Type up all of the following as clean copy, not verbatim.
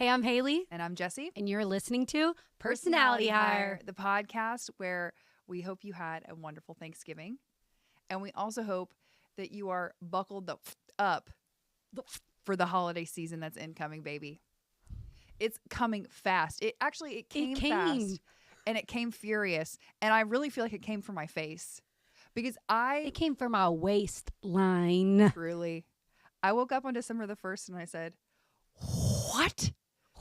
Hey, I'm Haley. And I'm Jessie. And you're listening to Personality Hire, the podcast where we hope you had a wonderful Thanksgiving. And we also hope that you are buckled up for the holiday season that's incoming, baby. It's coming fast. It came fast. And it came furious. And I really feel like it came from my face. Because It came from our waistline. Truly. I woke up on December the 1st and I said, what?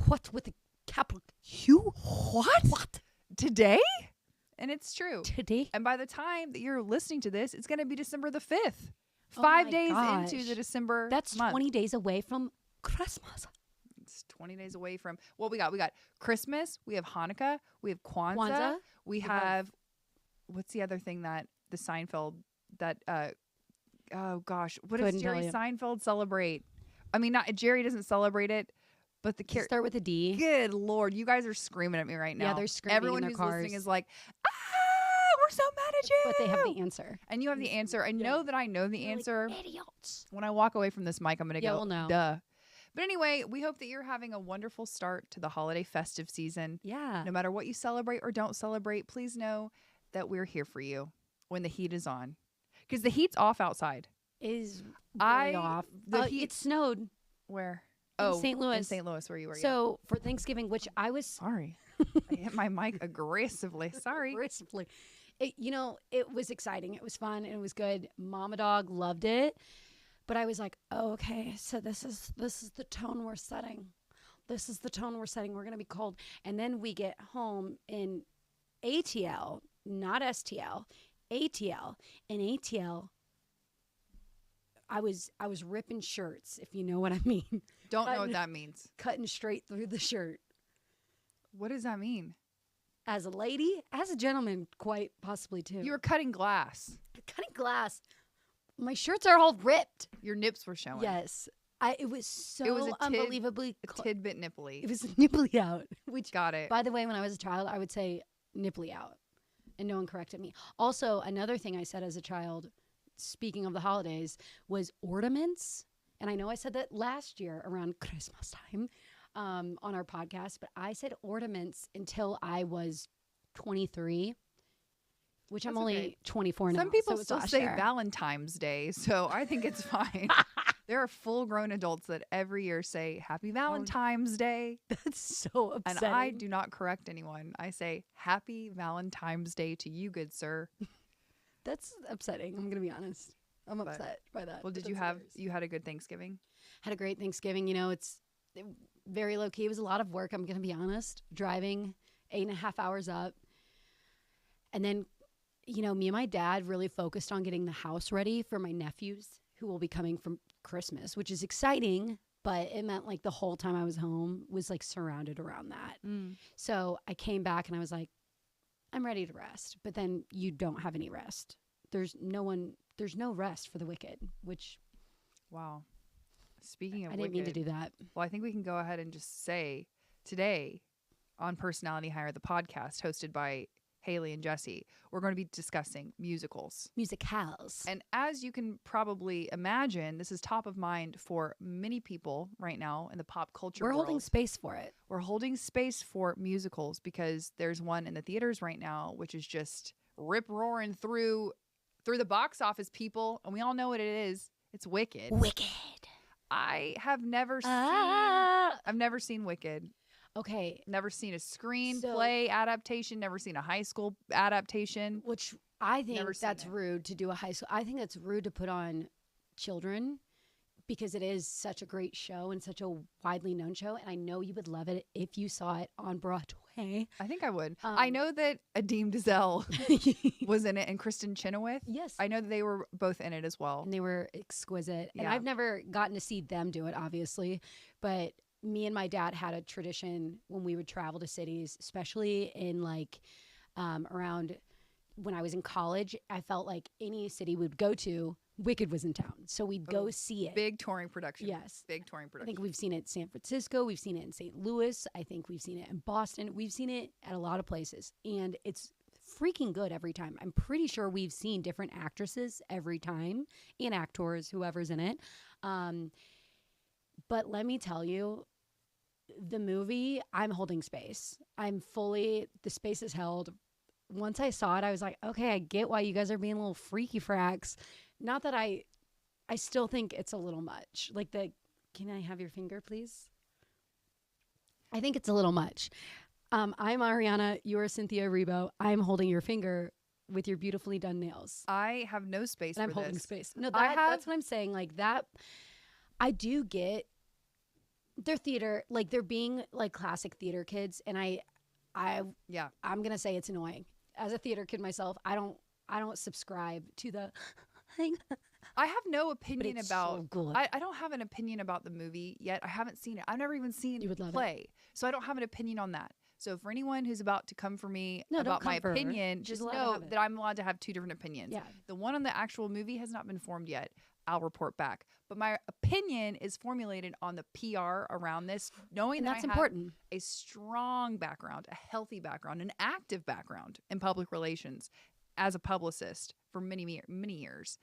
What with the capital U? What? Today? And it's true. Today? And by the time that you're listening to this, it's going to be December the 5th. Oh 5 days into the December That's month. 20 days away from Christmas. It's 20 days away from, well, we got Christmas, we have Hanukkah, we have Kwanzaa. We have, what's the other thing that the Seinfeld, oh gosh, what does Jerry Seinfeld celebrate? I mean, Jerry doesn't celebrate it, but the character. Start with a D. Good Lord, you guys are screaming at me right now. Yeah, they're screaming Everyone in their who's cars. listening is like, we're so mad at you. But they have the answer. And you have the answer. I know that I know the answer. Like idiots. When I walk away from this mic, I'm going to go, well, no. duh. But anyway, we hope that you're having a wonderful start to the holiday festive season. Yeah. No matter what you celebrate or don't celebrate, please know that we're here for you when the heat is on. Because the heat's off outside. Is really off. It snowed. Where? In St. Louis. In St. Louis, where you were. So for Thanksgiving, which I was... Sorry. I hit my mic aggressively. Sorry. Aggressively. It was exciting. It was fun. And it was good. Mama Dog loved it. But I was like, oh, okay, so this is the tone we're setting. This is the tone we're setting. We're going to be cold. And then we get home in ATL, not STL, ATL. In ATL, I was ripping shirts, if you know what I mean. Don't know what that means. Cutting straight through the shirt. What does that mean? As a lady, as a gentleman, quite possibly too. You were cutting glass. Cutting glass. My shirts are all ripped. Your nips were showing. Yes. It was so unbelievably... tidbit nipply. It was nipply out. Which, got it. By the way, when I was a child, I would say nipply out. And no one corrected me. Also, another thing I said as a child, speaking of the holidays, was ornaments. And I know I said that last year around Christmas time on our podcast, but I said ornaments until I was 23. Which I'm only 24 now. Some people so still say Valentine's Day, so I think it's fine. There are full-grown adults that every year say Happy Valentine's Day. That's so upsetting. And I do not correct anyone. I say Happy Valentine's Day to you, good sir. That's upsetting. I'm going to be honest. I'm upset by that. Well, you had a good Thanksgiving? Had a great Thanksgiving. It's very low-key. It was a lot of work, I'm going to be honest. Driving 8.5 hours up. And then... me and my dad really focused on getting the house ready for my nephews who will be coming from Christmas, which is exciting, but it meant like the whole time I was home was like surrounded around that. So I came back and I was like, I'm ready to rest. But then you don't have any rest. There's no rest for the wicked, which. Wow. Speaking of I didn't mean to do that. Well, I think we can go ahead and just say today on Personality Hire, the podcast hosted by Haley and Jessie, we're going to be discussing musicals. Musicals. And as you can probably imagine, this is top of mind for many people right now in the pop culture world. We're holding space for it. We're holding space for musicals because there's one in the theaters right now, which is just rip-roaring through the box office, people. And we all know what it is. It's Wicked. Wicked. I have never seen Wicked. Okay. Never seen a screenplay adaptation, never seen a high school adaptation. Which I think that's rude to do a high school. I think that's rude to put on children because it is such a great show and such a widely known show. And I know you would love it if you saw it on Broadway. I think I would. I know that Adeem Dazelle was in it and Kristen Chenoweth. Yes. I know that they were both in it as well. And they were exquisite. Yeah. And I've never gotten to see them do it, obviously. But me and my dad had a tradition when we would travel to cities, especially in around when I was in college. I felt like any city we'd go to, Wicked was in town. So we'd go see it. Big touring production. Yes. Big touring production. I think we've seen it in San Francisco. We've seen it in St. Louis. I think we've seen it in Boston. We've seen it at a lot of places. And it's freaking good every time. I'm pretty sure we've seen different actresses every time and actors, whoever's in it. But let me tell you, the movie, I'm holding space. The space is held. Once I saw it, I was like, okay, I get why you guys are being a little freaky fracks. Not that I still think it's a little much. Like can I have your finger, please? I think it's a little much. I'm Ariana. You are Cynthia Rebo. I'm holding your finger with your beautifully done nails. I have no space and for I'm holding this. space. No, that's what I'm saying. Like that, I do get their theater, like they're being like classic theater kids. And I'm going to say it's annoying. As a theater kid myself, I don't subscribe to the I have no opinion about so good. I don't have an opinion about the movie yet. I haven't seen it. I've never even seen it play. So I don't have an opinion on that. So for anyone who's about to come for me about my opinion, just know that I'm allowed to have two different opinions. Yeah. The one on the actual movie has not been formed yet. I'll report back. But my opinion is formulated on the PR around this, knowing that that's I have important. a strong background, a healthy background, an active background in public relations as a publicist for many, many years.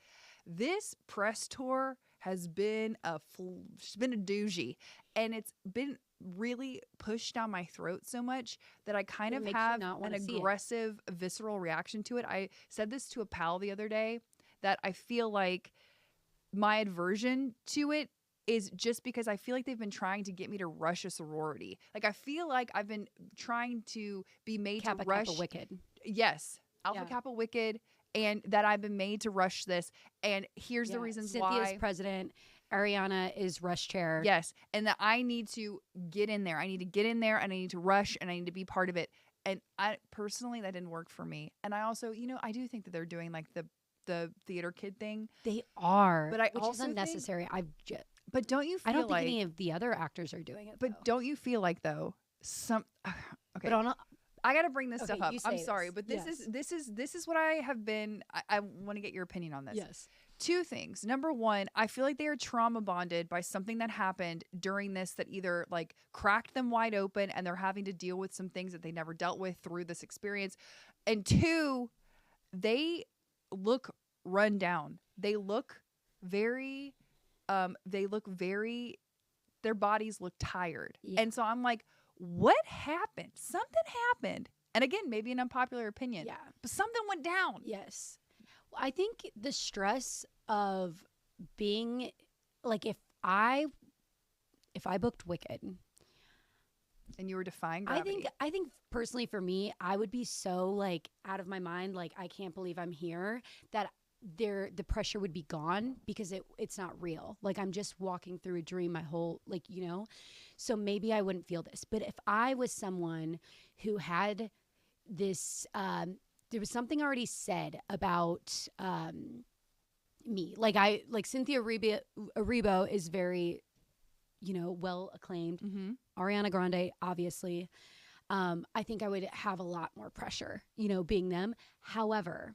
This press tour has been a doozy, and it's been really pushed down my throat so much that I kind of have an aggressive, visceral reaction to it. I said this to a pal the other day, that I feel like my aversion to it is just because I feel like they've been trying to get me to rush a sorority. Like I feel like I've been trying to be made to rush. Kappa Wicked. Yes. Alpha Kappa Wicked. And that I've been made to rush this. And here's the reasons why. Cynthia's president. Ariana is rush chair. Yes. And that I need to get in there. I need to get in there and I need to rush and I need to be part of it. And I personally, that didn't work for me. And I also, I do think that they're doing like the theater kid thing. They are. But which is unnecessary. But don't you feel I don't think any of the other actors are doing it. But don't you feel like though okay. But I got to bring this stuff up. I'm sorry, but this is what I have been. I want to get your opinion on this. Yes. Two things. Number one, I feel like they are trauma bonded by something that happened during this that either like cracked them wide open and they're having to deal with some things that they never dealt with through this experience. And two, they look run down. They look very, their bodies look tired. Yeah. And so I'm like, what happened? Something happened. And again, maybe an unpopular opinion. Yeah. But something went down. Yes. Well, I think the stress of being like if I booked Wicked and you were defying gravity. I think personally for me, I would be so like out of my mind, like I can't believe I'm here, that the pressure would be gone because it's not real. Like I'm just walking through a dream my whole, so maybe I wouldn't feel this. But if I was someone who had this, there was something already said about me. Like Cynthia Erivo is very, well acclaimed. Mm-hmm. Ariana Grande, obviously. I think I would have a lot more pressure, being them. However,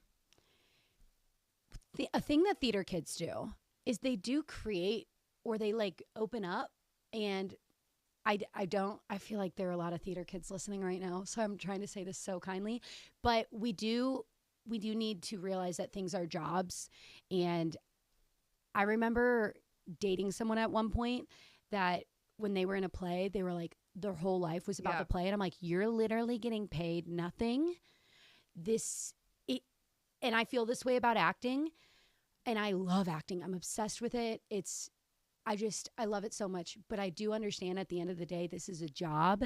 a thing that theater kids do is they do create, or they like open up, and I feel like there are a lot of theater kids listening right now, so I'm trying to say this so kindly, but we do need to realize that things are jobs. And I remember dating someone at one point that when they were in a play, they were like, their whole life was about the play. And I'm like, you're literally getting paid nothing. And I feel this way about acting, and I love acting. I'm obsessed with it. I love it so much, but I do understand at the end of the day, this is a job,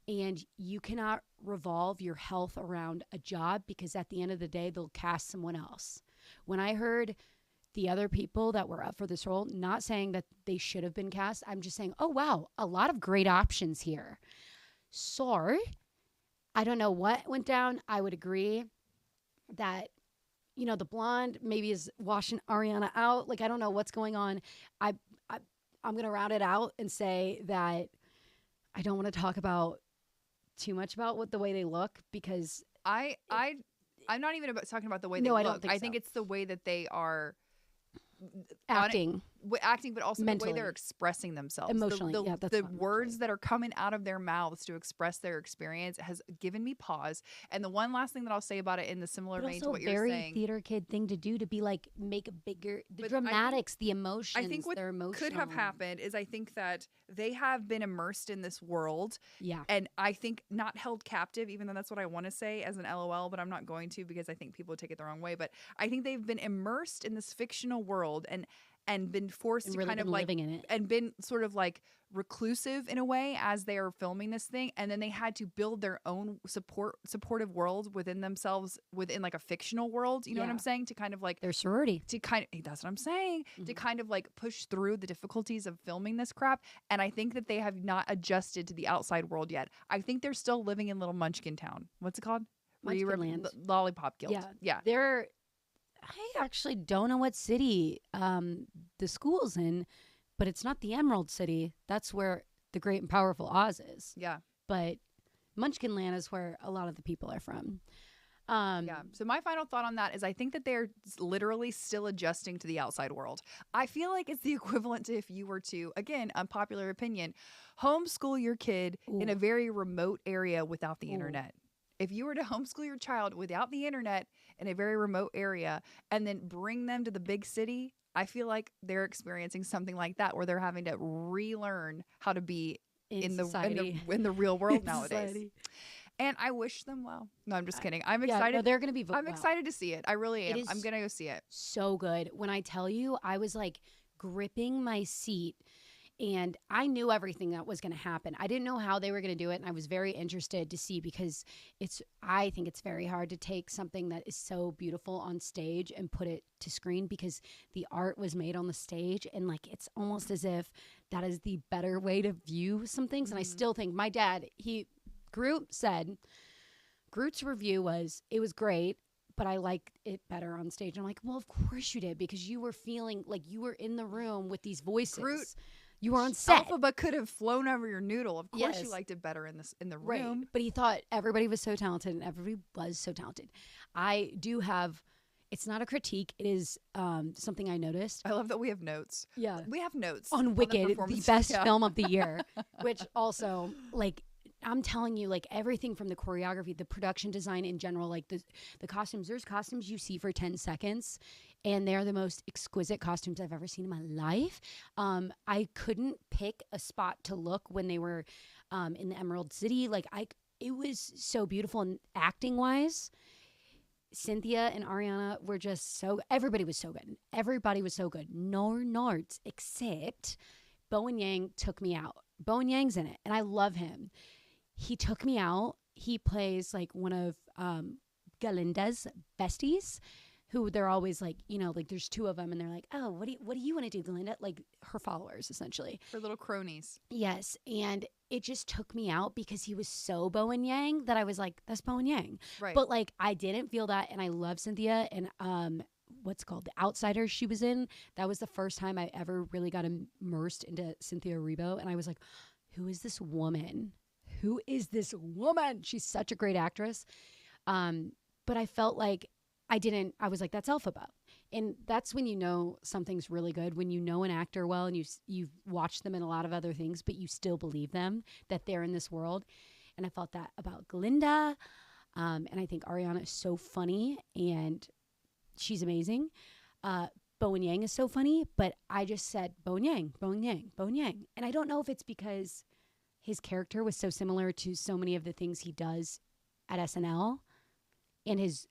and you cannot revolve your health around a job, because at the end of the day, they'll cast someone else. When I heard the other people that were up for this role, not saying that they should have been cast, I'm just saying, oh, wow, a lot of great options here. So I don't know what went down. I would agree that the blonde maybe is washing Ariana out. Like, I don't know what's going on. I'm going to round it out and say that I don't want to talk about too much about the way they look, because I'm not even talking about the way they look. I think it's the way that they are acting. acting, but also the way Mentally. they're expressing themselves. Emotionally, yeah, that's the not words mentally. that are coming out of their mouths to express their experience has given me pause. And the one last thing that I'll say about it in the similar But vein to also what a you're very saying, theater kid thing to do, to be like, make a bigger, the But dramatics, the emotions, I think what they're emotional. could have happened is I think that they have been immersed in this world. Yeah. And I think not held captive, even though that's what I want to say as an LOL, but I'm not going to because I think people would take it the wrong way. But I think they've been immersed in this fictional world and been forced And to really kind of been like living in it. and been sort of like reclusive in a way as they are filming this thing, and then they had to build their own supportive world within themselves, within like a fictional world, you know what I'm Yeah. saying, to kind of like Their sorority. to kind of, that's what I'm saying, to Mhm. kind of like push through the difficulties of filming this crap. And I think that they have not adjusted to the outside world yet. I think they're still living in little Munchkin Town. What's it called? Munchkinland. Lollipop Guild. Yeah. Yeah. They're, I actually don't know what city the school's in, but it's not the Emerald City. That's where the great and powerful Oz is. Yeah. But Munchkinland is where a lot of the people are from. Yeah. So my final thought on that is I think that they're literally still adjusting to the outside world. I feel like it's the equivalent to if you were to, again, unpopular opinion, homeschool your kid in a Ooh. very remote area without the Ooh. internet. If you were to homeschool your child without the internet in a very remote area and then bring them to the big city, I feel like they're experiencing something like that, where they're having to relearn how to be in the real world In nowadays. society. And I wish them well. No, I'm just kidding. I'm Yeah, excited. no, they're going to be I'm excited to see it. I really am. It is I'm going to go see it. so good. When I tell you, I was like gripping my seat, and I knew everything that was going to happen. I didn't know how they were going to do it, and I was very interested to see, because I think it's very hard to take something that is so beautiful on stage and put it to screen, because the art was made on the stage, and like it's almost as if that is the better way to view some things. And I still think my dad, Groot's review was, it was great, but I liked it better on stage. I'm like, well, of course you did, because you were feeling like you were in the room with these voices. Groot, you were on set. Alphaba could have flown over your noodle. Of course, you Yes. liked it better in the Right. room. But he thought everybody was so talented, and everybody was so talented. I do have, it's not a critique, it is something I noticed. I love that we have notes. Yeah. We have notes On Wicked, the performance. best Yeah. film of the year, which also, like, I'm telling you, like, everything from the choreography, the production design in general, like the costumes. There's costumes you see for 10 seconds, and they're the most exquisite costumes I've ever seen in my life. I couldn't pick a spot to look when they were in the Emerald City. Like, it was so beautiful. And acting wise, Cynthia and Ariana were just everybody was so good. Everybody was so good. No nards, except Bowen Yang took me out. Bowen Yang's in it, and I love him. He took me out. He plays like one of Galinda's besties, who they're always like, like there's two of them, and they're like, oh, what do you want to do, Galinda? Like her followers, essentially. For little cronies. Yes, and it just took me out because he was so Bowen Yang that I was like, that's Bowen Yang. Right. But like I didn't feel that, and I love Cynthia, and what's called The Outsiders she was in. That was the first time I ever really got immersed into Cynthia Erivo, and I was like, who is this woman? Who is this woman? She's such a great actress. But I felt like I was like, that's Elphaba. And that's when you know something's really good, when you know an actor well and you've watched them in a lot of other things, but you still believe them, that they're in this world. And I felt that about Glinda. And I think Ariana is so funny, and she's amazing. Bowen Yang is so funny, but I just said Bowen Yang, Bowen Yang, Bowen Yang. And I don't know if it's because his character was so similar to so many of the things he does at SNL, and his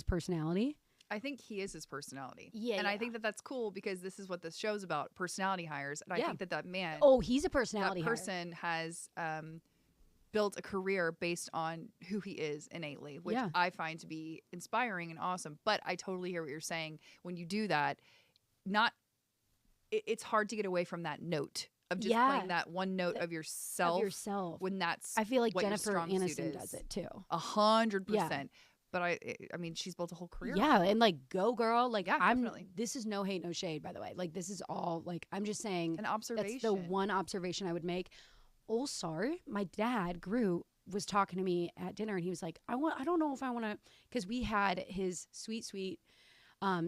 personality. I think he is his personality. Yeah, And I yeah. think that that's cool, because this is what this show's about, personality hires. And I Yeah. think that man, Oh, he's a personality. that hire. person has built a career based on who he is innately, which Yeah. I find to be inspiring and awesome. But I totally hear what you're saying. When you do that, it's hard to get away from that note of just Yeah. playing that one note of yourself. When that's I feel like what your Jennifer strong suit Aniston is. does it too. 100%. But I mean, she's built a whole career. Yeah, and like, go girl. Like, Yeah, definitely. This is no hate, no shade, by the way. Like, this is all like, I'm just saying. An observation. That's the one observation I would make. Also, my dad, Groot, was talking to me at dinner, and he was like, I don't know if I want to, because we had his sweet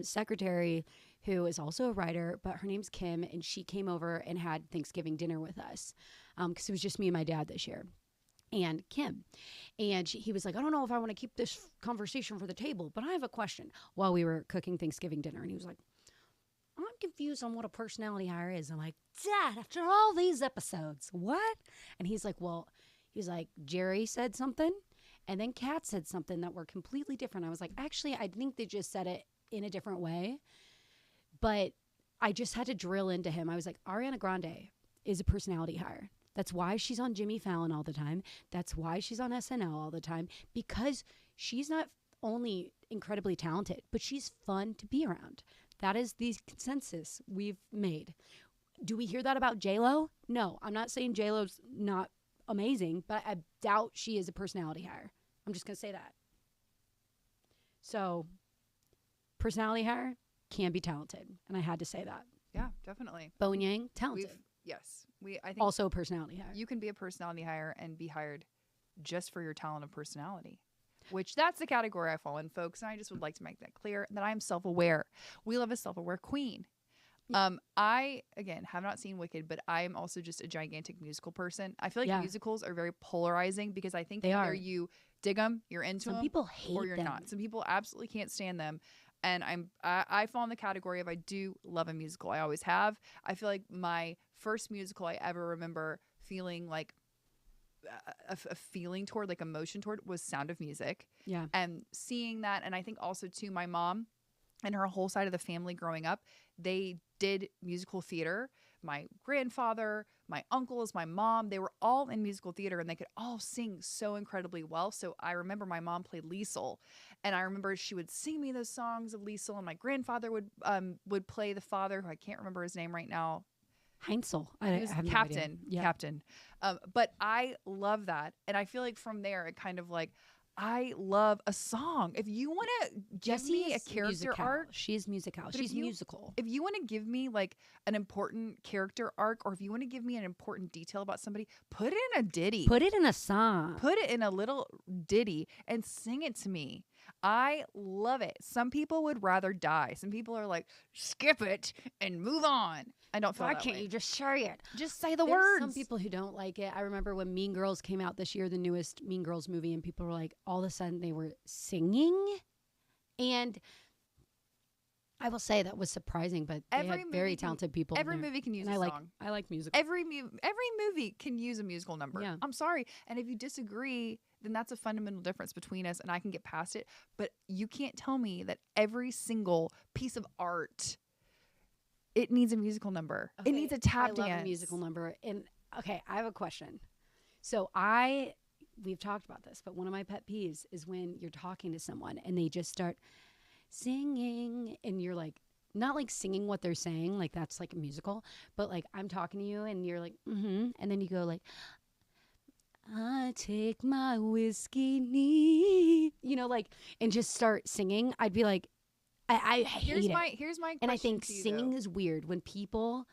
secretary who is also a writer, but her name's Kim, and she came over and had Thanksgiving dinner with us because it was just me and my dad this year. And Kim. And he was like, I don't know if I want to keep this conversation for the table, but I have a question while we were cooking Thanksgiving dinner. And he was like, I'm confused on what a personality hire is. I'm like, Dad, after all these episodes, what? And he's like, Jerry said something, and then Kat said something that were completely different. I was like, actually, I think they just said it in a different way. But I just had to drill into him. I was like, Ariana Grande is a personality hire. That's why she's on Jimmy Fallon all the time. That's why she's on SNL all the time, because she's not only incredibly talented, but she's fun to be around. That is the consensus we've made. Do we hear that about J-Lo? No, I'm not saying J-Lo's not amazing, but I doubt she is a personality hire. I'm just going to say that. So, personality hire can be talented, and I had to say that. Yeah, definitely. Bowen Yang, talented. Yes. I think also a personality hire. You can be a personality hire and be hired just for your talent of personality, which that's the category I fall in, folks. And I just would like to make that clear that I am self-aware. We love a self-aware queen. I, again, have not seen Wicked, but I am also just a gigantic musical person. I feel like musicals are very polarizing because I think either you dig them, you're into them, some people hate or you're them. not. Some people absolutely can't stand them. And I fall in the category of I do love a musical. I always have. I feel like my first musical I ever remember feeling like a feeling toward, like emotion toward, was Sound of Music. Yeah. And seeing that, and I think also too, my mom and her whole side of the family growing up, they did musical theater. My grandfather, my uncles, my mom, they were all in musical theater and they could all sing so incredibly well. So I remember my mom played Liesel, and I remember she would sing me those songs of Liesel, and my grandfather would play the father, who I can't remember his name right now. Heinzel. He was Captain. No idea. Captain. But I love that. And I feel like from there, it kind of like, I love a song. If you want to give me a character arc, she's musical. She's musical. If you want to give me like an important character arc, or if you want to give me an important detail about somebody, put it in a ditty. Put it in a song. Put it in a little ditty and sing it to me. I love it. Some people would rather die. Some people are like, skip it and move on. I don't feel Why that can't way. you just say it? Just say the There's words. some people who don't like it. I remember when Mean Girls came out this year, the newest Mean Girls movie, and people were like, all of a sudden they were singing. And I will say that was surprising, but they had very talented people. Every movie can use a song. I like music. Every movie can use a musical number. Yeah. I'm sorry. And if you disagree, then that's a fundamental difference between us, and I can get past it. But you can't tell me that every single piece of art, it needs a musical number. Okay, it needs a tap dance. I love a musical number. And okay, I have a question. So we've talked about this, but one of my pet peeves is when you're talking to someone and they just start singing, and you're like, not like singing what they're saying, like that's like a musical, but like I'm talking to you and you're like, and then you go like, I take my whiskey neat, like, and just start singing. I'd be like, I hate it. Here's my question. And I think to you, singing though. is weird when people,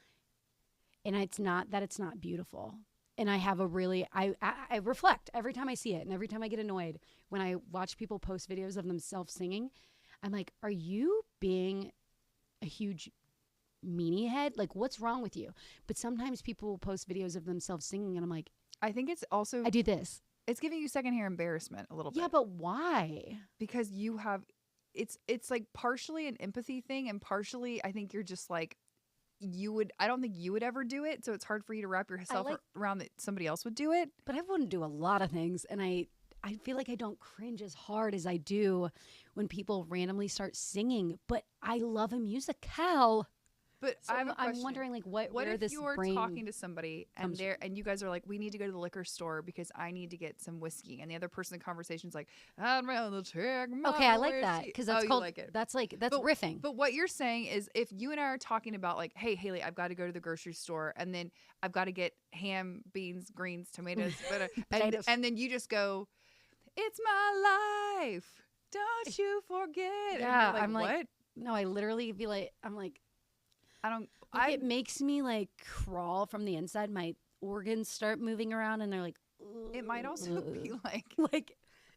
and it's not that it's not beautiful. And I have I reflect every time I see it, and every time I get annoyed when I watch people post videos of themselves singing. I'm like, are you being a huge meanie head? Like, what's wrong with you? But sometimes people will post videos of themselves singing, and I'm like, I think it's also, I do this. It's giving you secondhand embarrassment a little bit. Yeah, but why? Because you have, it's like partially an empathy thing, and partially I think you're just like, I don't think you would ever do it, so it's hard for you to wrap yourself around that somebody else would do it. But I wouldn't do a lot of things, and I feel like I don't cringe as hard as I do when people randomly start singing. But I love a musicale. But so I'm wondering, like, what where if this you're brain talking to somebody and you guys are like, we need to go to the liquor store because I need to get some whiskey, and the other person in the conversation's like, I'd rather take my okay, I like whiskey. that because that's called like it. That's riffing. But what you're saying is, if you and I are talking about like, hey Haley, I've got to go to the grocery store, and then I've got to get ham, beans, greens, tomatoes, and then you just go, it's my life, don't you forget. Yeah, like, I'm like, what? No, I literally be like, I'm like, it makes me like crawl from the inside. My organs start moving around, and they're like, it might also be like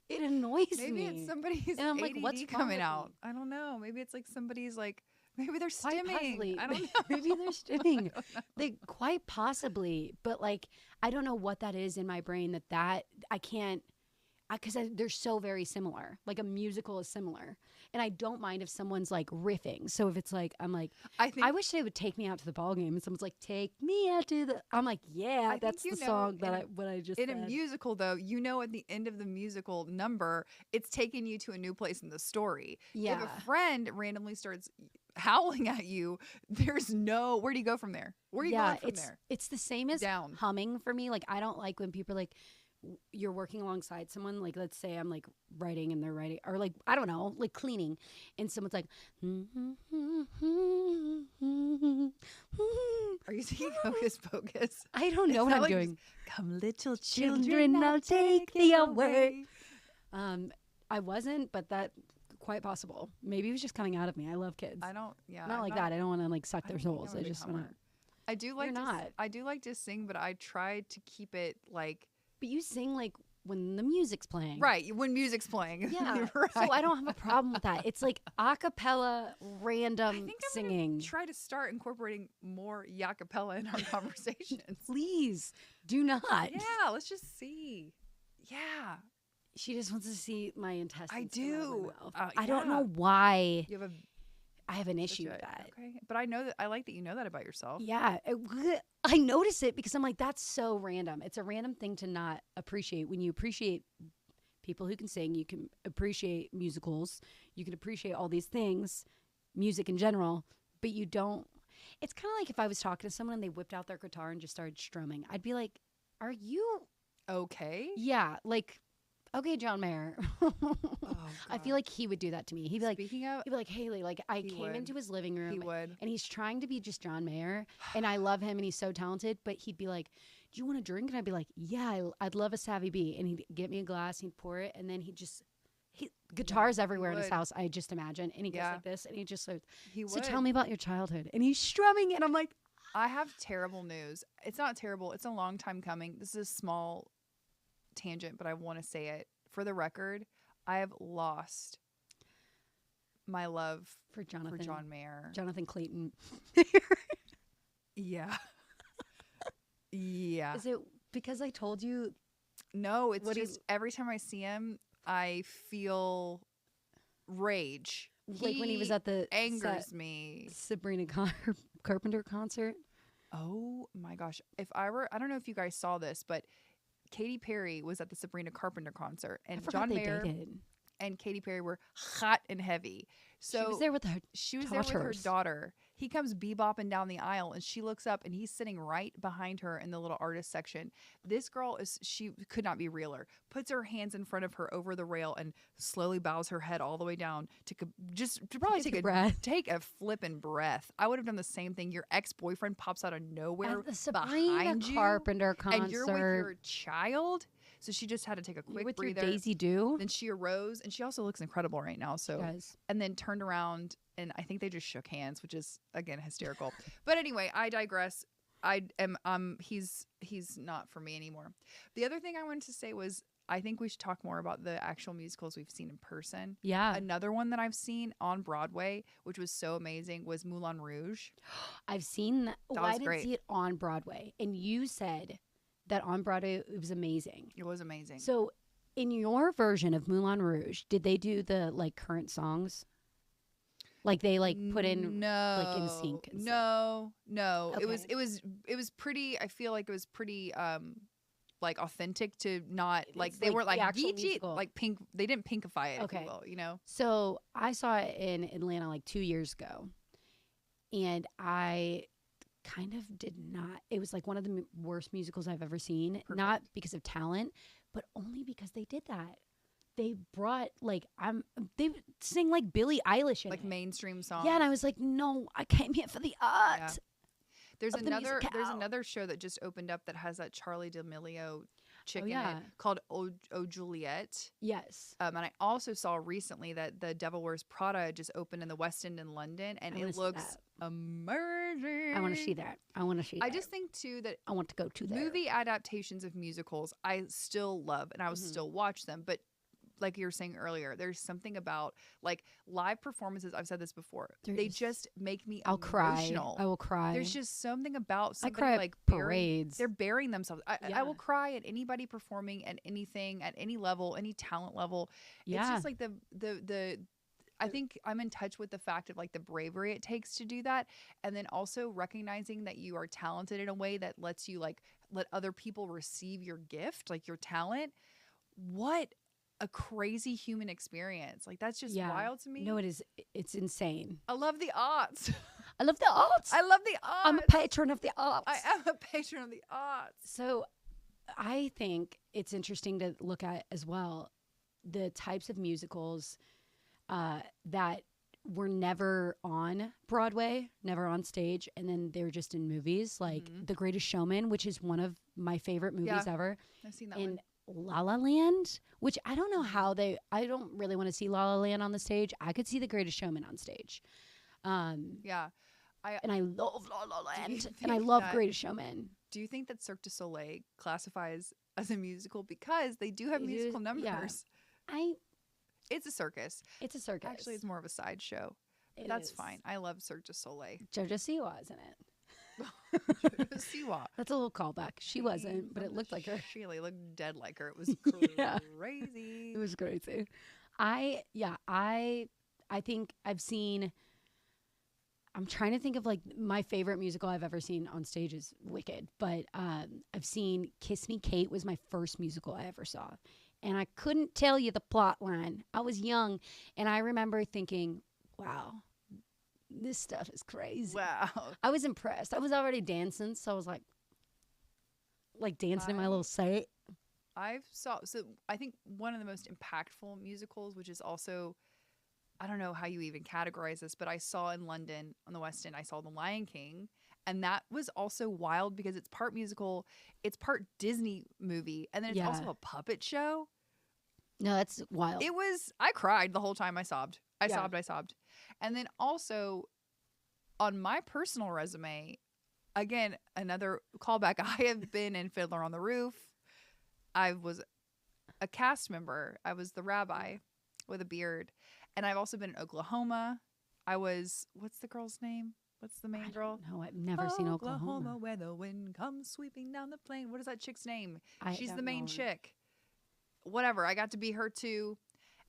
it annoys me. Maybe it's somebody's and I'm like, ADD what's coming out. I don't know. Maybe it's like somebody's like Maybe they're Quite stimming. possibly. I don't know. Maybe they're stimming. They quite possibly, but like I don't know what that is in my brain that I can't. Because they're so very similar. Like a musical is similar, and I don't mind if someone's like riffing. So if it's like I'm like, I wish they would take me out to the ball game, and someone's like, take me out to the. I'm like, yeah, that's the song that what I just in said. a musical though. At the end of the musical number, it's taking you to a new place in the story. Yeah. If a friend randomly starts howling at you, there's no where do you go from there? Where are you going from there? It's the same as Down. humming for me. Like I don't like when people are like. You're working alongside someone, like let's say I'm like writing and they're writing, or like I don't know, like cleaning, and someone's like, are you singing Hocus Pocus? I don't know what I'm doing. Come little Children, I'll take thee away. I wasn't, but that quite possible. Maybe it was just coming out of me. I love kids. Not like that. I don't want to like suck their souls. I just want to. I do like to sing, but I try to keep it like. But you sing like when the music's playing. Right, when music's playing. Yeah. Right. So I don't have a problem with that. It's like a cappella random I think I'm singing. Gonna try to start incorporating more cappella in our conversations. Please do not. Yeah, let's just see. Yeah. She just wants to see my intestines. I do. I don't know why you have I have an issue with that. Okay. But I know that I like that you know that about yourself. Yeah. I notice it because I'm like, that's so random. It's a random thing to not appreciate. When you appreciate people who can sing, you can appreciate musicals, you can appreciate all these things, music in general, but you don't. It's kind of like if I was talking to someone and they whipped out their guitar and just started strumming. I'd be like, are you okay? Yeah. Like, okay, John Mayer. I feel like he would do that to me. He'd be like, Haley, like I came into his living room and he's trying to be just John Mayer and I love him and he's so talented, but he'd be like, do you want a drink? And I'd be like, yeah, I'd love a Savvy B. And he'd get me a glass, he'd pour it, and then guitars everywhere in his house, I just imagine. And he goes like this and he just like, so tell me about your childhood. And he's strumming and I'm like, I have terrible news. It's not terrible. It's a long time coming. This is a small tangent, but I want to say it for the record. I have lost my love for John Mayer. Jonathan Clayton. Yeah. Yeah. Is it because I told you? No, it's just every time I see him, I feel rage. Like when he was at the angers me. Sabrina Carpenter concert. Oh my gosh. I don't know if you guys saw this, but Katy Perry was at the Sabrina Carpenter concert, and John Mayer and Katy Perry were hot and heavy. So she was there with her. Daughter. He comes bebopping down the aisle, and she looks up, and he's sitting right behind her in the little artist section. This girl she could not be realer. Puts her hands in front of her over the rail and slowly bows her head all the way down to probably take a flipping breath. I would have done the same thing. Your ex-boyfriend pops out of nowhere behind you, Carpenter concert, and you're with your child. So she just had to take a quick breather. Your Daisy Doo. Then she arose, and she also looks incredible right now. So, and then turned around, and I think they just shook hands, which is again hysterical. But anyway, I digress. He's not for me anymore. The other thing I wanted to say was I think we should talk more about the actual musicals we've seen in person. Yeah. Another one that I've seen on Broadway, which was so amazing, was Moulin Rouge. I've seen that. I didn't see it on Broadway, and you said that on Broadway it was amazing. It was amazing. So in your version of Moulin Rouge, did they do the like current songs? Like they like put in like in sync? No. Okay. It was pretty, I feel like it was pretty like authentic to not like they weren't like geeky, like pink. They didn't pinkify it, if you will, you know? So I saw it in Atlanta like 2 years ago, and I kind of did not. It was like one of the worst musicals I've ever seen. Perfect. Not because of talent, but only because they did that. They brought like they sing like Billie Eilish in like it. Mainstream songs. Yeah, and I was like, no, I came here for the art. Yeah. There's another show that just opened up that has that Charlie D'Amelio chick in it called Oh Juliet. Yes. And I also saw recently that The Devil Wears Prada just opened in the West End in London, and it looks amazing. I want to see that. I just think too that I want to go to there. Movie adaptations of musicals I still love, and I will still watch them, but like you were saying earlier, there's something about like live performances. I've said this before. They're They just- just make me I'll cry. emotional. I will cry. There's just something about I somebody cry at like parades. they're burying themselves. I Yeah. will cry at anybody performing at anything, at any level, any talent level. It's Yeah. just like the I think I'm in touch with the fact of like the bravery it takes to do that. And then also recognizing that you are talented in a way that lets you like let other people receive your gift, like your talent. What a crazy human experience. Like that's just wild to me. No, it is. It's insane. I love the arts. I love the arts. I love the arts. I'm a patron of the arts. I am a patron of the arts. So I think it's interesting to look at as well the types of musicals that were never on Broadway, never on stage, and then they were just in movies like The Greatest Showman, which is one of my favorite movies ever. I've seen that and one. La La Land, which I don't know how I don't really want to see La La Land on the stage. I could see The Greatest Showman on stage. Yeah. And I love La La Land, think and I love that- Greatest Showman. Do you think that Cirque du Soleil classifies as a musical because they do have It musical is- numbers? yeah. It's a circus. It's a circus. Actually, it's more of a sideshow. It That's is. fine. I love Cirque du Soleil. Jojo Siwa is in it. Siwa. That's a little callback. She wasn't, but it looked like her. She looked dead like her. It was Yeah. crazy. It was crazy. I think I've seen. I'm trying to think of like my favorite musical I've ever seen on stage is Wicked, but I've seen Kiss Me Kate was my first musical I ever saw, and I couldn't tell you the plot line. I was young, and I remember thinking, "Wow, this stuff is crazy." Wow. I was impressed. I was already dancing, so I was like dancing in my little set. So I think one of the most impactful musicals, which is also, I don't know how you even categorize this, but I saw in London on the West End, I saw The Lion King. And that was also wild because it's part musical, it's part Disney movie, and then it's also Yeah. a puppet show. No, that's wild. I cried the whole time. I sobbed. I Yeah. sobbed. And then also on my personal resume, again, another callback. I have been in Fiddler on the Roof. I was a cast member. I was the rabbi with a beard. And I've also been in Oklahoma. I was, what's the girl's name? What's the main girl? No, I've never seen Oklahoma. Where the wind comes sweeping down the plain. What is that chick's name? She's don't the main know. chick. Whatever. I got to be her too.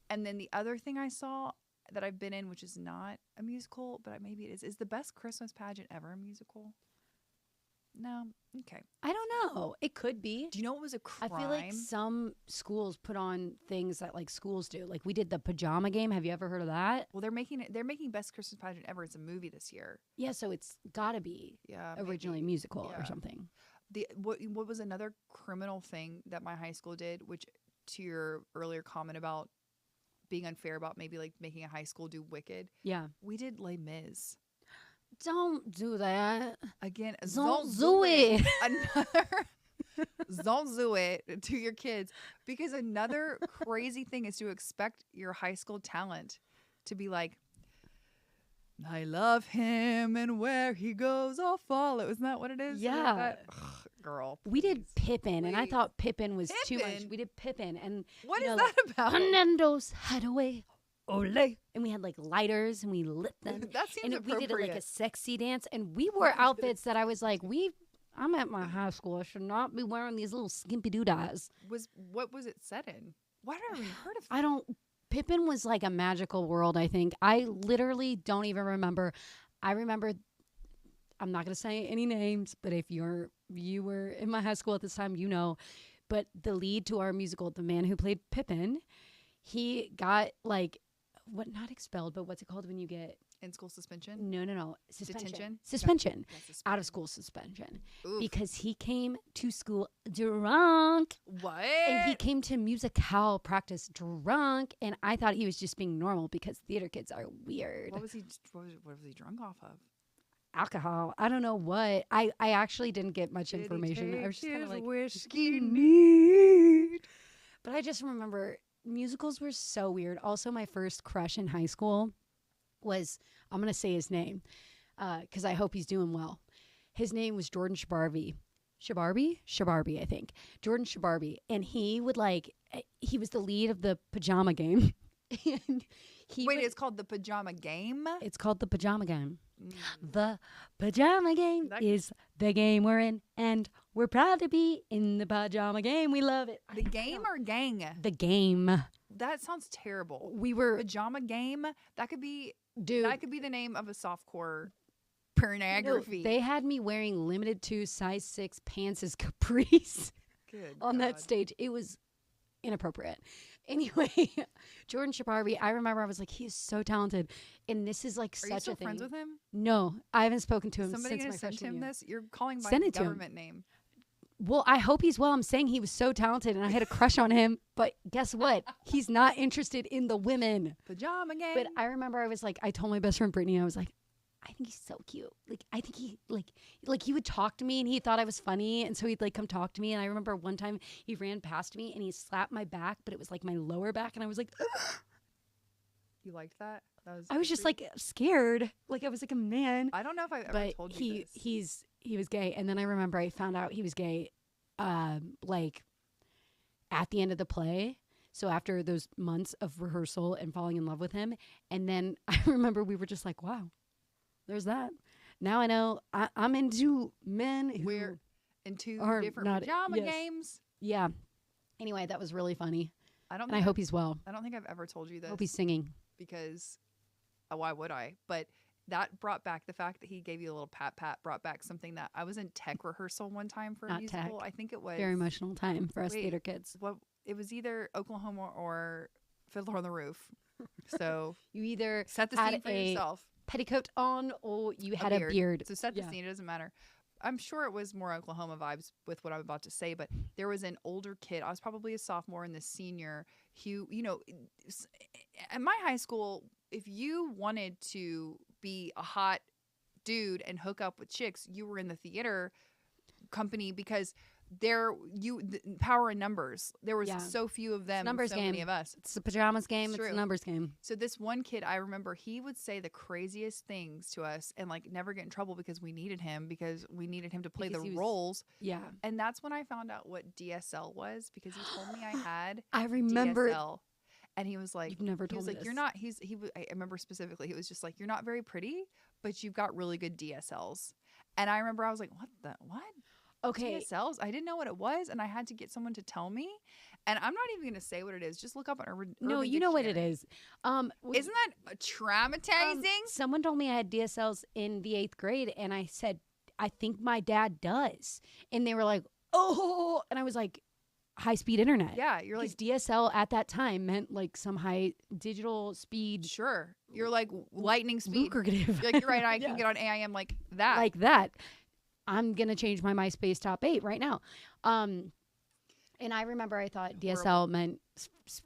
And then the other thing I saw that I've been in, which is not a musical, but maybe it is the Best Christmas Pageant ever a musical? No. Okay. I don't know. It could be. Do you know what was a crime? I feel like some schools put on things that like schools do. Like we did the pajama game. Have you ever heard of that? Well, they're making Best Christmas Pageant ever. It's a movie this year. Yeah, so it's got to be Yeah. originally maybe. musical Yeah. or something. What was another criminal thing that my high school did, which to your earlier comment about being unfair about maybe like making a high school do Wicked, Yeah. we did Les Mis. Don't do that. Again, Don't do it. Another don't do it to your kids, because another crazy thing is to expect your high school talent to be like, I love him and where he goes I'll follow. Isn't that what it is? Isn't Yeah. that- Ugh, girl. We did Pippin, and I please. thought Pippin was too much. Pippin? We did Pippin, and What you is know, that about? Hernando's Hideaway, ole, and we had like lighters, and we lit them. That seems And we did appropriate. like a sexy dance, and we wore outfits that I was like, I'm at my high school. I should not be wearing these little skimpy doodads. What was it set in? Why did I even heard of that? I don't. Pippin was like a magical world. I think I literally don't even remember. I remember. I'm not gonna say any names, but if you were in my high school at this time, you know. But the lead to our musical, the man who played Pippin, he got like not expelled, but what's it called when you get In school suspension? no suspension Detention? suspension Yes, out of school suspension Oof. because he came to school drunk. What? And he came to musical practice drunk, and I thought he was just being normal because theater kids are weird. What was he drunk off of? Alcohol. I don't know what. I actually didn't get much information. I was just kind of like, whiskey neat. but I just remember musicals were so weird. Also, my first crush in high school was, I'm going to say his name because I hope he's doing well. His name was Jordan Sbarvey. Shabarby, I think. Jordan Shabarby. And he would he was the lead of the pajama game. And it's called the pajama game? It's called the pajama game. The pajama game is the game we're in, and we're proud to be in the pajama game. We love it. The game or gang? The game. That sounds terrible. We were pajama game. That could be the name of a softcore pornography. No, they had me wearing limited 2 size 6 pants as capris on that stage. It was inappropriate. Anyway, Jordan Shabarby, I remember I was like, he's so talented. And this is like such a thing. Are you still friends with him? No, I haven't spoken to him Somebody since my sent freshman him year. This? You're calling my government name. Well, I hope he's well. I'm saying he was so talented and I had a crush on him. But guess what? He's not interested in the women. Pajama game. But I remember I was like, I told my best friend Brittany, I was like, I think he's so cute. Like, I think he, like he would talk to me and he thought I was funny. And so he'd like come talk to me. And I remember one time he ran past me and he slapped my back, but it was like my lower back. And I was like, you liked that? I was just like scared. Like I was like a man. I don't know if I've ever told you this. He was gay. And then I remember I found out he was gay, like at the end of the play. So after those months of rehearsal and falling in love with him. And then I remember we were just like, wow. There's that. Now I know I'm into men who we're into different pajama games. Yeah. Anyway, that was really funny. I hope he's well. I don't think I've ever told you this. Hope he's singing. Because why would I? But that brought back the fact that he gave you a little pat, brought back something that I was in tech rehearsal one time for a musical. Tech. I think it was. Very emotional time for us theater kids. It was either Oklahoma or Fiddler on the Roof. So you either set the scene for yourself. Petticoat on or you had a beard. So set the scene, it doesn't matter. I'm sure it was more Oklahoma vibes with what I'm about to say, but there was an older kid. I was probably a sophomore and the senior who, at my high school, if you wanted to be a hot dude and hook up with chicks, you were in the theater company because power in numbers. There was so few of them, numbers so game. Many of us. It's the pajamas game. It's a numbers game. So this one kid, I remember he would say the craziest things to us and like never get in trouble because we needed him to play the roles. Yeah. And that's when I found out what DSL was because he told me I had I remember DSL. And he was like, you've never told me like, this. You're not, I remember specifically, he was just like, you're not very pretty, but you've got really good DSLs. And I remember I was like, what? Okay. DSLs? I didn't know what it was, and I had to get someone to tell me. And I'm not even going to say what it is. Just look up on Urban No, you know what it is. Isn't that traumatizing? Someone told me I had DSLs in the 8th grade, and I said, I think my dad does. And they were like, oh. And I was like, high-speed internet. Yeah, you're like DSL at that time meant like some high digital speed. Sure. You're like lightning speed. Lucrative. You're like, you're right, I can get on AIM like that. Like that. I'm going to change my MySpace top 8 right now. And I remember I thought DSL meant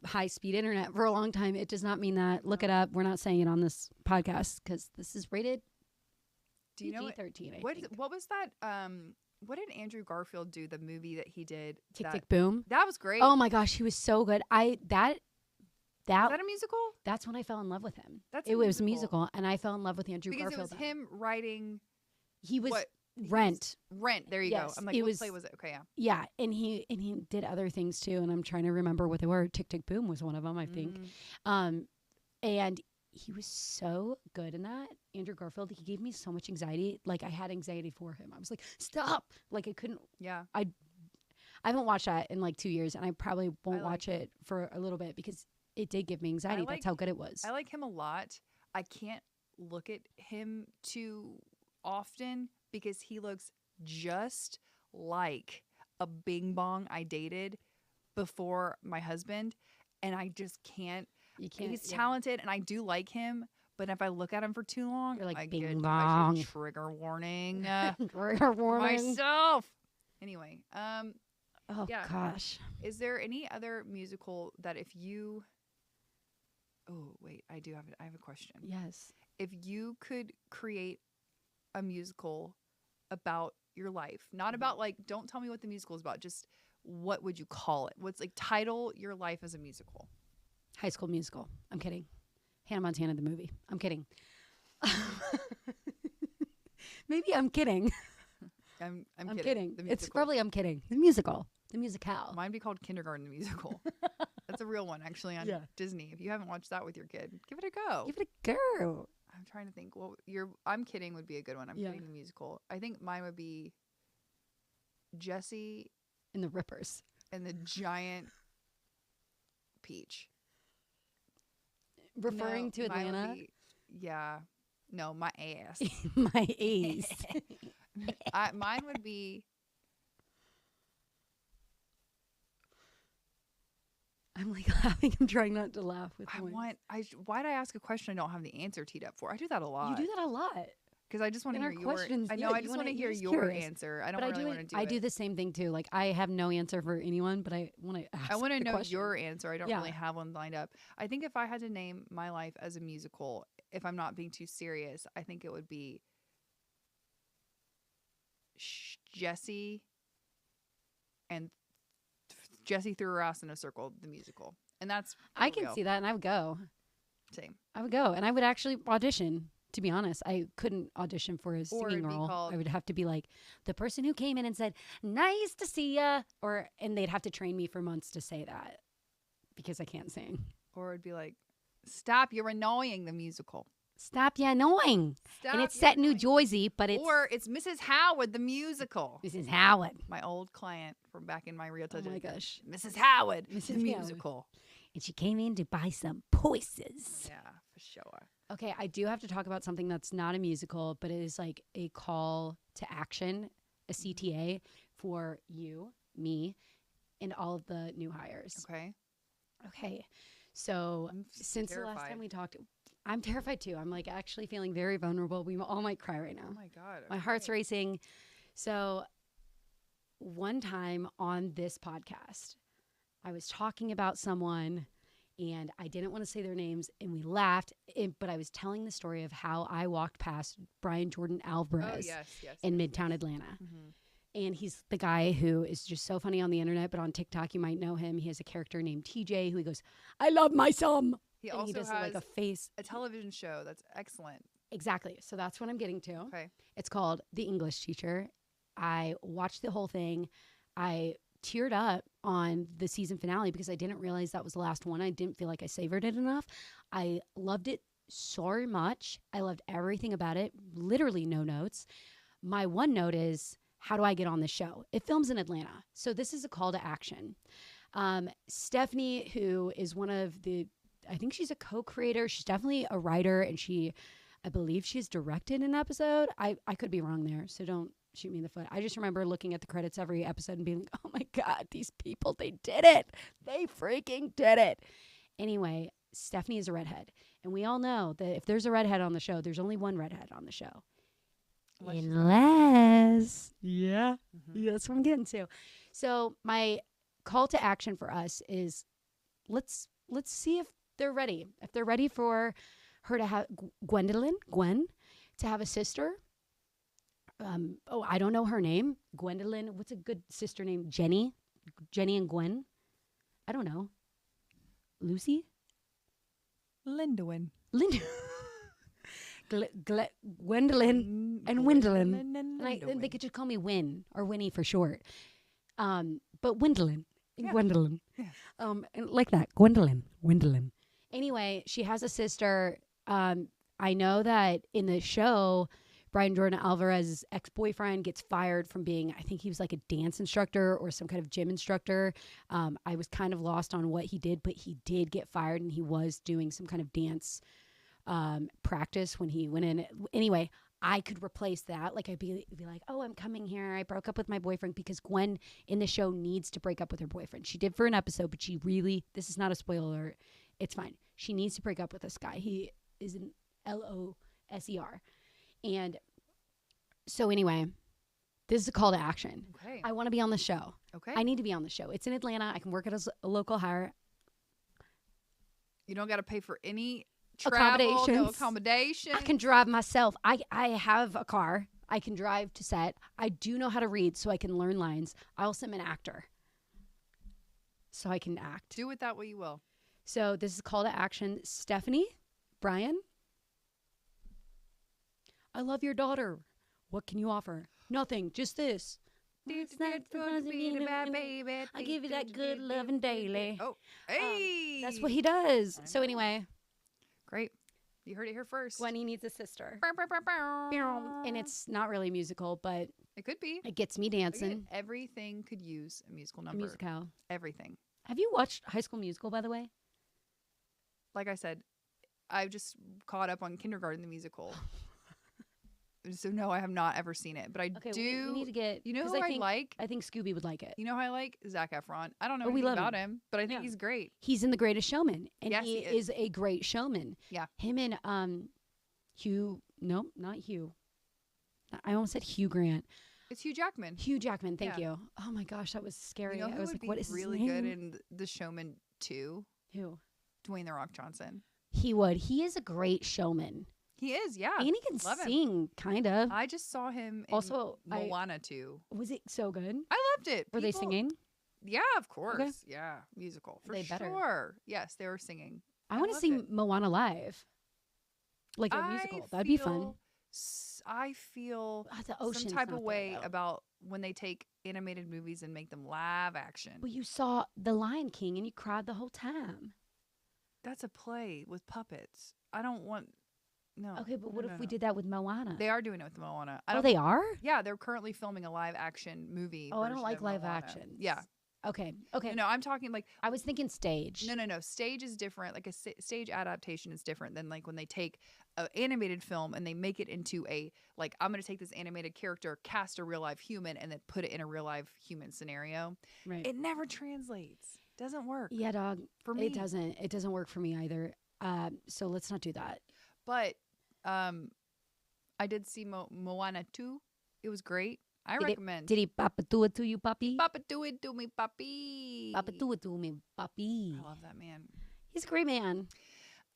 high-speed internet for a long time. It does not mean that. Look it up. We're not saying it on this podcast because this is rated PG-13, what was that? What did Andrew Garfield do, the movie that he did? Tick, Tick, Boom. That was great. Oh, my gosh. He was so good. Was that a musical? That's when I fell in love with him. It was a musical, and I fell in love with Andrew Garfield. Because it was him writing... He was... Rent. There you go. I'm like, what play was it? Okay, yeah. Yeah, and he did other things too, and I'm trying to remember what they were. Tick, Tick, Boom was one of them, I think. And he was so good in that. Andrew Garfield, he gave me so much anxiety. Like, I had anxiety for him. I was like, stop. Like, I couldn't. Yeah. I haven't watched that in like 2 years, and I probably won't watch it for a little bit because it did give me anxiety. That's how good it was. I like him a lot. I can't look at him too often because he looks just like a bing bong I dated before my husband, and I just can't. You can't. He's talented, and I do like him, but if I look at him for too long, you're like, I bing get bong. Trigger warning. Trigger warning. Myself. Anyway, oh gosh. Is there any other musical that if you? Oh wait, I have a question. Yes. If you could create a musical about your life, not about like, don't tell me what the musical is about, just what would you call it? What's like title your life as a musical? High School Musical. I'm kidding. Hannah Montana the movie. I'm kidding. Maybe I'm kidding. I'm I'm kidding. kidding. The It's musical. probably I'm kidding. The musical. The musicale. Mine be called Kindergarten the Musical. That's a real one, actually, on Disney. If you haven't watched that with your kid, give it a go. Give it a go. I'm trying to think. Well, I'm Kidding would be a good one. I'm Kidding the musical. I think mine would be Jessie And the Rippers. and the Giant Peach. Referring to mine would Atlanta. be- yeah. No, my ass. My ace. Mine would be. I'm like laughing. I'm trying not to laugh with Why'd I ask a question I don't have the answer teed up for? I do that a lot. You do that a lot. Because I just want to In hear our your. questions, I know. yeah, I just want to hear you're your curious. answer. I don't But really want to do it. I do the same thing too. Like I have no answer for anyone, but I want to ask. I want to the know question. your answer. I don't really have one lined up. I think if I had to name my life as a musical, if I'm not being too serious, I think it would be Jessie and Jessie threw her ass in a circle, the musical. And that's I can see that, and I would go. Same. I would go, and I would actually audition. To be honest, I couldn't audition for a singing role. I would have to be like the person who came in and said, "Nice to see ya," and they'd have to train me for months to say that because I can't sing. Or it'd be like, "Stop! You're annoying." The musical. Stop! You're annoying. And it's set in New Jersey, but it's Mrs. Howard the musical. Mrs. Howard, my old client from back in my Realtor. Oh my gosh, Mrs. Howard, Mrs. the Howard. musical. And she came in to buy some poises. Yeah, for sure. Okay, I do have to talk about something that's not a musical, but it is like a call to action, a CTA for you, me, and all of the new hires. Okay. So since the last time we talked, I'm terrified too. I'm like actually feeling very vulnerable. We all might cry right now. Oh my God. My heart's racing. So one time on this podcast, I was talking about someone and I didn't want to say their names and we laughed, but I was telling the story of how I walked past Brian Jordan Alvarez in Midtown Atlanta. Mm-hmm. And he's the guy who is just so funny on the internet, but on TikTok you might know him. He has a character named TJ who he goes, "I love my son." He and also he does has like a television show that's excellent. Exactly. So that's what I'm getting to. Okay. It's called The English Teacher. I watched the whole thing. I teared up on the season finale because I didn't realize that was the last one. I didn't feel like I savored it enough. I loved it so much. I loved everything about it. Literally no notes. My one note is, how do I get on the show? It films in Atlanta. So this is a call to action. Stephanie, who is one of the, I think she's a co-creator. She's definitely a writer, and I believe she's directed an episode. I could be wrong there, so don't shoot me in the foot. I just remember looking at the credits every episode and being like, oh my God, these people, they did it. They freaking did it. Anyway, Stephanie is a redhead. And we all know that if there's a redhead on the show, there's only one redhead on the show. Unless. Yeah. Mm-hmm. That's what I'm getting to. So my call to action for us is let's see if they're ready. If they're ready for her to have Gwen, to have a sister. I don't know her name. Gwendolyn. What's a good sister name? Jenny and Gwen. I don't know. Lucy? Gwendolyn and Wendolyn. And they could just call me Win or Winnie for short. But Wendolyn. Yeah. Gwendolyn. Yeah. And like that. Gwendolyn. Anyway, she has a sister. I know that in the show, Brian Jordan Alvarez's ex-boyfriend gets fired from being, I think he was like a dance instructor or some kind of gym instructor. I was kind of lost on what he did, but he did get fired and he was doing some kind of dance practice when he went in. Anyway, I could replace that. Like I'd be like, oh, I'm coming here. I broke up with my boyfriend, because Gwen in the show needs to break up with her boyfriend. She did for an episode, but she really, this is not a spoiler. It's fine. She needs to break up with this guy. He is an LOSER. And so anyway, this is a call to action. Okay. I want to be on the show. Okay. I need to be on the show. It's in Atlanta. I can work as a local hire. You don't got to pay for any travel, no accommodation. I can drive myself. I have a car. I can drive to set. I do know how to read, so I can learn lines. I also am an actor, so I can act. Do with that what you will. So this is a call to action. Stephanie, Brian, I love your daughter. What can you offer? Nothing, just this. It's not supposed to be the bad baby. I give you that good loving daily. Oh, hey. That's what he does. So anyway, great. You heard it here first. When he needs a sister. Bow, bow, bow, bow. And it's not really musical, but It could be. it gets me dancing. Everything could use a musical number. Musical. Everything. Have you watched High School Musical, by the way? Like I said, I've just caught up on Kindergarten the Musical. So no, I have not ever seen it, but I do. We need to get. You know who I like? I think Scooby would like it. You know who I like? Zac Efron. I don't know we anything love about him, but I think he's great. He's in The Greatest Showman, and Yes, he is a great showman. Yeah. Him and Hugh. Nope, not Hugh. I almost said Hugh Grant. It's Hugh Jackman. Hugh Jackman. Thank Yeah. you. Oh my gosh, that was scary. You know who I was would like, be what is really his good name? in The Showman 2? Who? Dwayne The Rock Johnson. He would. He is a great showman. He is, yeah. And he can Love him. sing, kind of. I just saw him in Also, Moana 2. Was it so good? I loved it. Were they People- singing? Yeah, of course. Okay. Yeah, musical. For They better. sure. Yes, they were singing. I want to loved see it. Moana live. Like a musical. That'd be fun. I feel The some ocean's type not of there, way though. about when they take animated movies and make them live action. But you saw The Lion King and you cried the whole time. That's a play with puppets. I don't want. No. Okay, but what no, if no, we no. did that with Moana? They are doing it with Moana. Oh, they are? Yeah, they're currently filming a live action movie. Oh, I don't version like of live Moana. action. Yeah. Okay. No, I'm talking like I was thinking stage. no. Stage is different. Like a stage adaptation is different than like when they take an animated film and they make it into a like I'm going to take this animated character, cast a real life human, and then put it in a real life human scenario. Right. It never translates. Doesn't work. Yeah, dog. For me. It doesn't. It doesn't work for me either. So let's not do that. But I did see Moana 2. It was great. I recommend. Did he papa do it to you, puppy? Papa do it to me, papi. Papa do it to me, puppy. I love that man. He's a great man.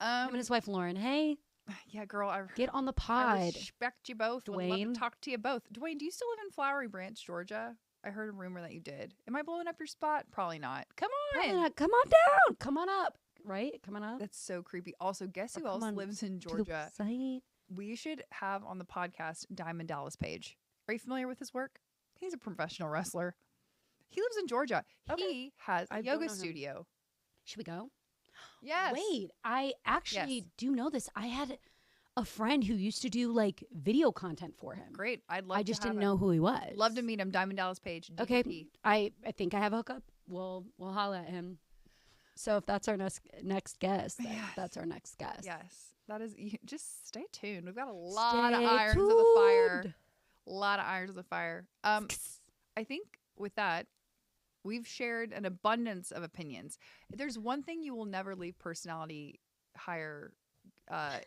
Him and his wife Lauren. Hey, yeah, girl. get on the I pod. respect you both. Would love Dwayne. to talk to you both. Dwayne, do you still live in Flowery Branch, Georgia? I heard a rumor that you did. Am I blowing up your spot? Probably not. Come on. Probably not. Come on down. Come on up. Right? Come on up. That's so creepy. Also, guess Or who come else on lives in to the Georgia? site. We should have on the podcast Diamond Dallas Page. Are you familiar with his work? He's a professional wrestler. He lives in Georgia. Okay. He has a I don't yoga know him. studio. Should we go? Yes. Wait, I actually Yes. do know this. I had a friend who used to do like video content for him. Great. I'd love I to just have didn't him. know who he was. Love to meet him. Diamond Dallas Page. Okay, DDP. I think I have a hookup. We'll holla at him. So if that's our next guest, then Yes. that's our next guest. Yes. That is. Just stay tuned. We've got a lot of Stay irons in the fire. tuned. A lot of irons in the fire. I think with that, we've shared an abundance of opinions. There's one thing you will never leave personality hire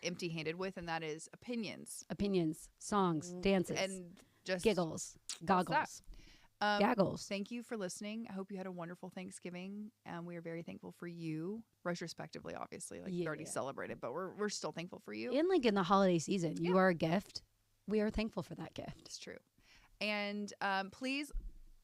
empty-handed with, and that is opinions Opinions, songs, dances, and just giggles, that? goggles, gaggles. Thank you for listening. I hope you had a wonderful Thanksgiving, and we are very thankful for you, retrospectively, obviously. Like you already Yeah. celebrated, but we're still thankful for you. And like in the holiday season, you are a gift. We are thankful for that gift. It's true. And please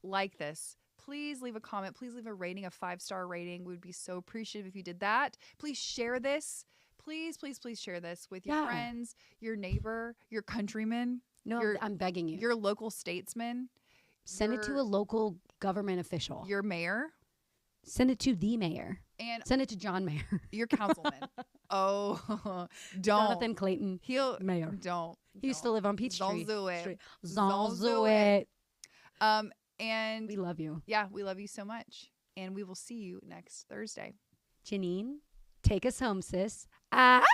like this. Please leave a comment. Please leave a rating, a 5-star rating. We would be so appreciative if you did that. Please share this. Please, please, please share this with your Yeah. friends, your neighbor, your countrymen, No, Your- I'm begging you. your local statesman, Send it to your- a local government official. your mayor, Send it to the mayor. and Send it to John Mayer. your councilman. Oh, don't. Jonathan Clayton, He'll Mayor. don't. He used to live on Peachtree. Don't do it. Street. Don't Don't do do it. it. And We love you. yeah, we love you so much. And we will see you next Thursday. Janine, take us home, sis. Ah.